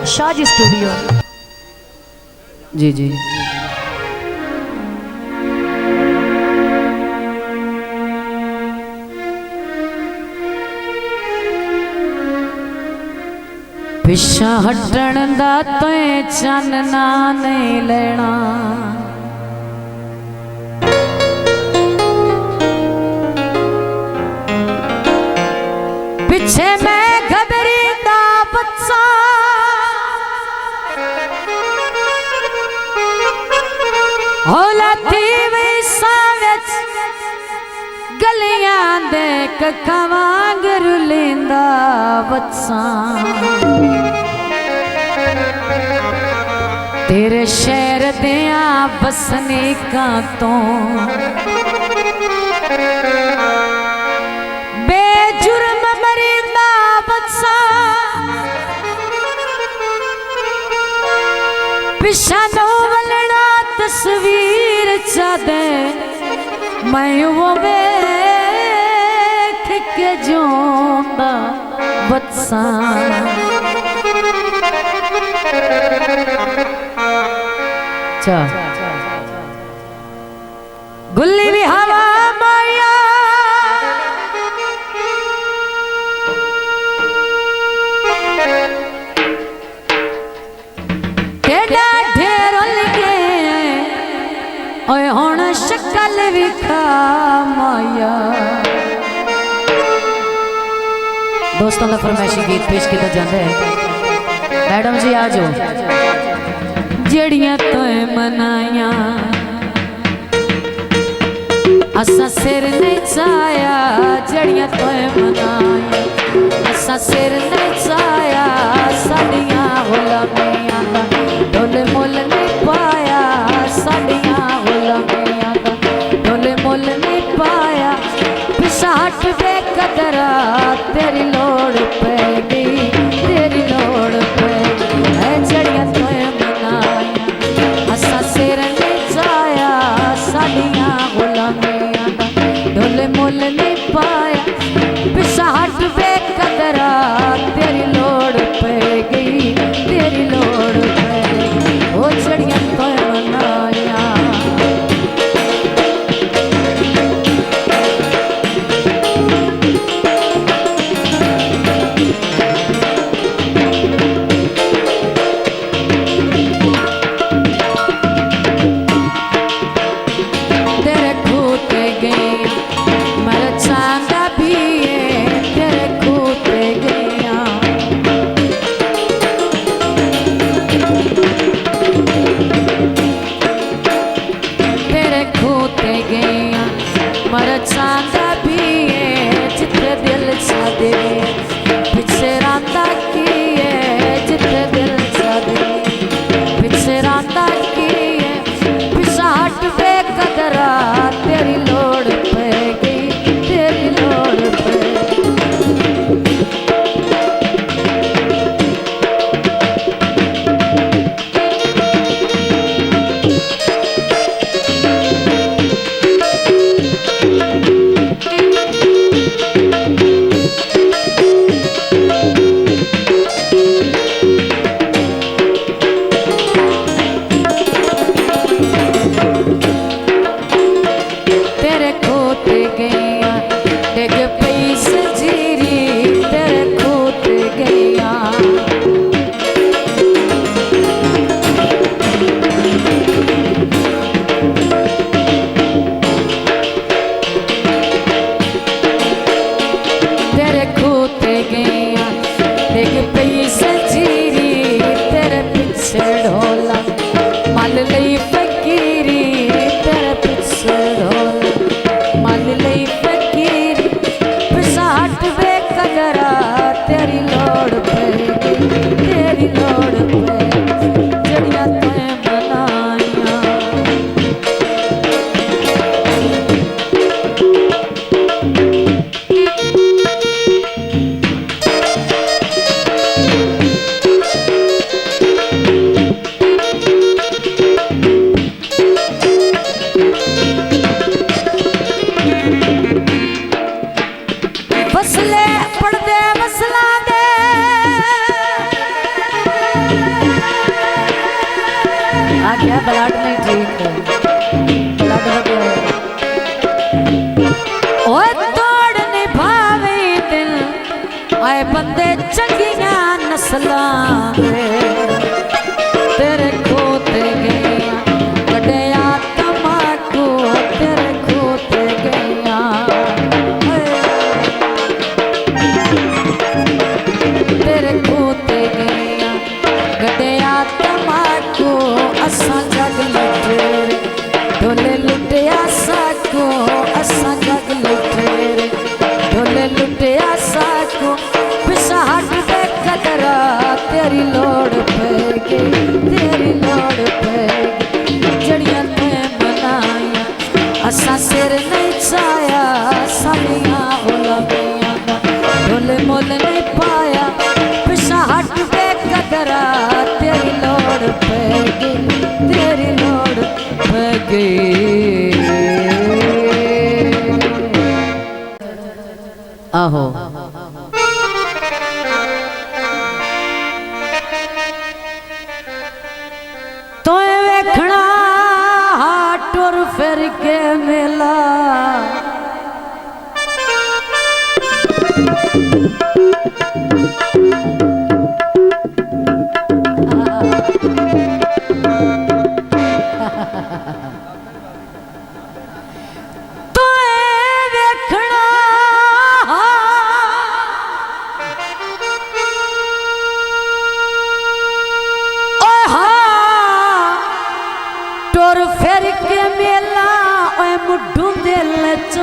Shaz studio. जी जी पिछा हटण दा तोए चानना नहीं लेना, पिछे मैं घबरी दा बच्चा होलती वैसा विच गलियां दे कक्खां वांग रुलिंदा बच्चा। तेरे शहर दिया बसनीकां तो बेजुर्म मरींदा बच्चा, पिछा नो वलना तस्वीर चादे मैं वो वेख के जोंदा बच्चा। गुल्ली भी हवा माया तेरा ढेर लगे ओए हुण शक्ल विखा माया। दोस्तों का फरमाइशी गीत पेश किया जाता है। मैडम जी आ जाओ। जड़ियां तोए मनाया असा सिर नहीं चाया, जड़ियां तोए मनाया असा सिर नहीं चाया। साडियां गुलामियां दा ढोल मुल नहीं पाया, साडियां गुलामियां दा ढोल मुल नहीं पाया। पिछा हट बेकदरा तेरी लोड़ पैगी, तेरी लोड़ पैगी। जड़ियां तोए मुल नहीं पाया, पिछा हट बेकदरा तेरी लोड़ पै गई। क्या ब्लड नहीं ठीक है, ब्लड बढ़िया है। ओए तोड़ निभावे दिल आए बंदे चंगियां नस्लां दे, तेरे खोते गया कटिया तमाकू, तेरे खोते गया तेरे खोते गया कटिया तमाकू। असा जग लुटेरे ढोले लुटिया साको, असा जग लुटेरे ढोले लुटिया साको। पिछा हट दे कदरा तेरी लोड़ पैगी, तेरी लोड़ पैगी। जड़ियां ते बनाया असा सिर नहीं छाया, सालियां उलमियां दा ढोले मोल नहीं पाया। पिछा हट दे कदरा तेरी लोड़ पैगी, तेरी लोड़ पैगी। आहो तो वेखना टुर फिर के मेला,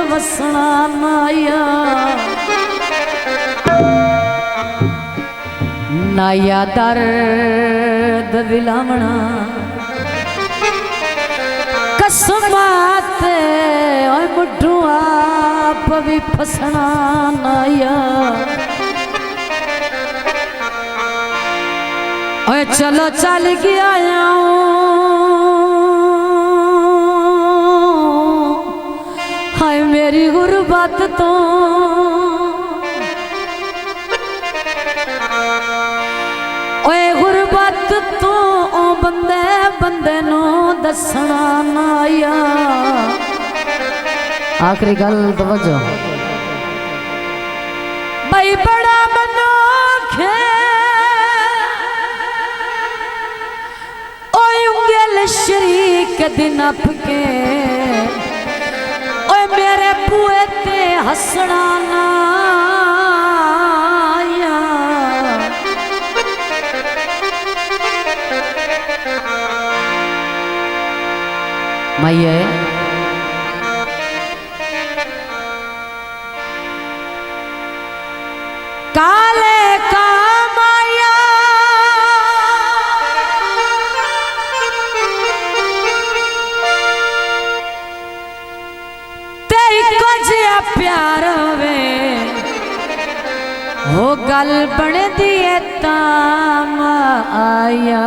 वसना नाया नाया दर्द विलावना कसमात मुठू आप भी फसना नाया। चलो चल गया मेरी गुरबत तो ओए गुरबत तो ओ बंदे बंदे नो दसना ना आया। आखिरी गल तवज्जो भाई बड़ा मनोख ओए उंगल शरीक दिन अपके मेरे बुए ते हसना ना आया। माइये काले का माया प्यार वे हो गल बन दिए ताम आया।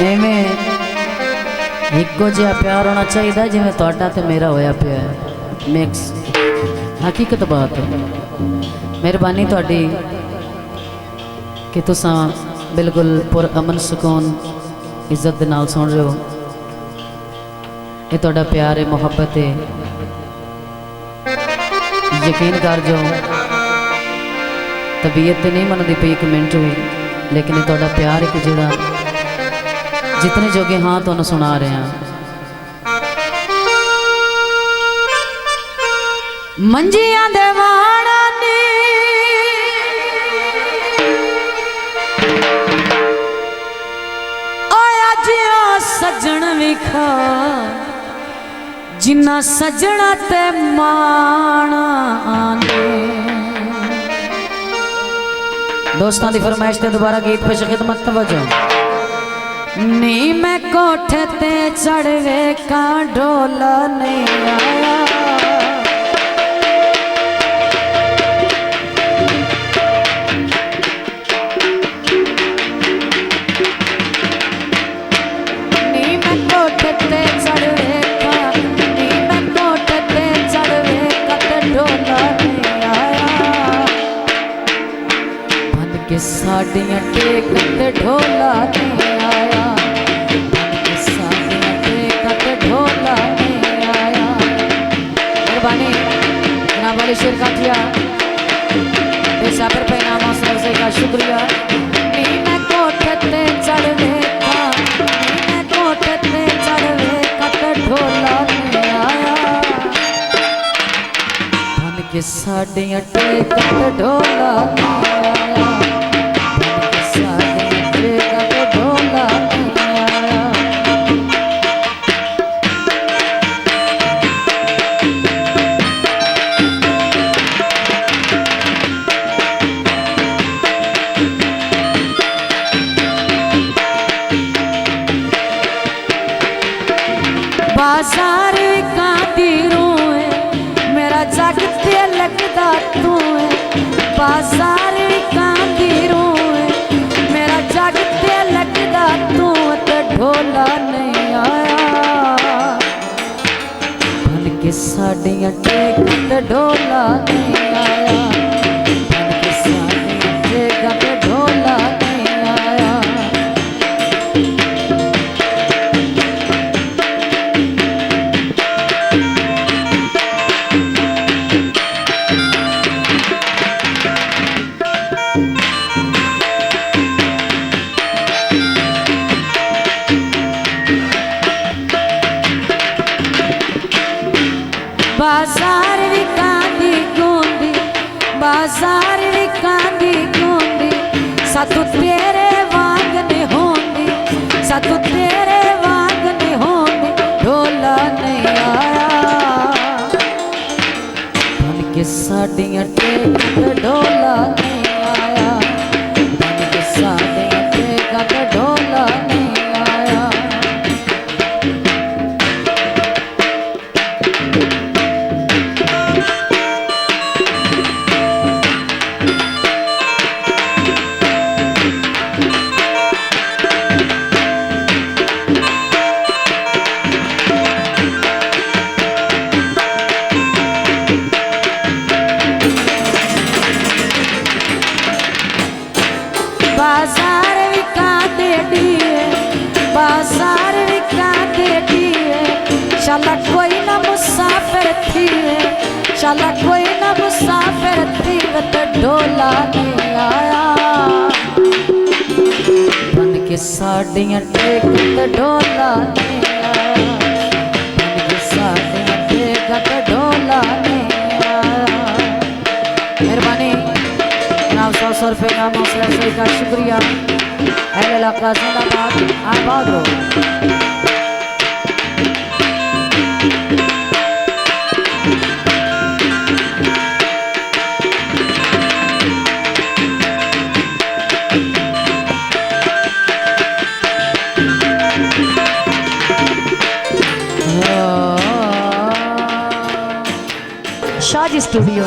एवें इको जिहा प्यार होना चाहिए जिवें तुहाडा ते मेरा होया पिया है, मिक्स हकीकत बात है। मेहरबानी तुहाडी कि तुसां बिल्कुल पुर अमन सुकून इज्जत दे नाल सुन रहे हो। ये तुहाडा प्यार है, मुहब्बत है। यकीन कर जो तबीयत तो नहीं मनदी पई एक मिनट भी, लेकिन ये तुहाडा प्यार है कि जिहड़ा जितने जोगे हाँ तुहानूं सुना रहे हैं। मंजियां दे वाणा सजन विखा जिन्ना सजना ते माना आने। दोस्तों की फरमाइश ते दोबारा गीत पेश खिदमत तवज्जो। नी मैं कोठे ते चढ़वे का ढोला नहीं आया, साडियां टेकां ते ढोला नहीं आया, बन के साडियां टेकां ते ढोला नहीं आया। मेहरबानी जनाब वाली शेर काठिया बेसाबर पे नाम हौसला अफजाई का शुक्रिया। नी मैं कोठे ते चढ़ वेखा, नी मैं कोठे ते चढ़ वेखा ते ढोला नहीं आया, बन के साडियां टेकां ते ढोला नहीं आया, बन के साडियां टेकां ते ढोला नहीं आया। बाजार कांदी रोए मेरा जग ते लगदा तू है, बाजार कांदी रोए मेरा जग ते लगदा तू ते ढोला नहीं आया, बन के साडियां टेकां ते ढोला नहीं आया, बन के साडियां टेकां ते ढोला नहीं आया। बाजार कांदी गूंदी, बाजार कांदी गूंदी, सातू तेरे वांग ने होंदी, सातू तेरे वांग ने होंदी, ढोला नहीं आया, बन के साडियां टेकां ते ढोला नहीं आया, बन के साडियां टेकां ते ढोला नहीं आया। बाजार कांदे दिए, बाजार कांदे दिए, शाला कोई ना मुसाफिर थी, शाला कोई ना मुसाफिर थी, तो ढोला नहीं आया, बन के साडियां टेकां ते ढोला नहीं आया, बन के साडियां टेकां ते ढोला नहीं आया। मेहरबानी जनाब 100 रुपये का हौसला अफजाई का शुक्रिया। अहले इलाका जिंदाबाद, आबाद रहो। शाजी स्टूडियो।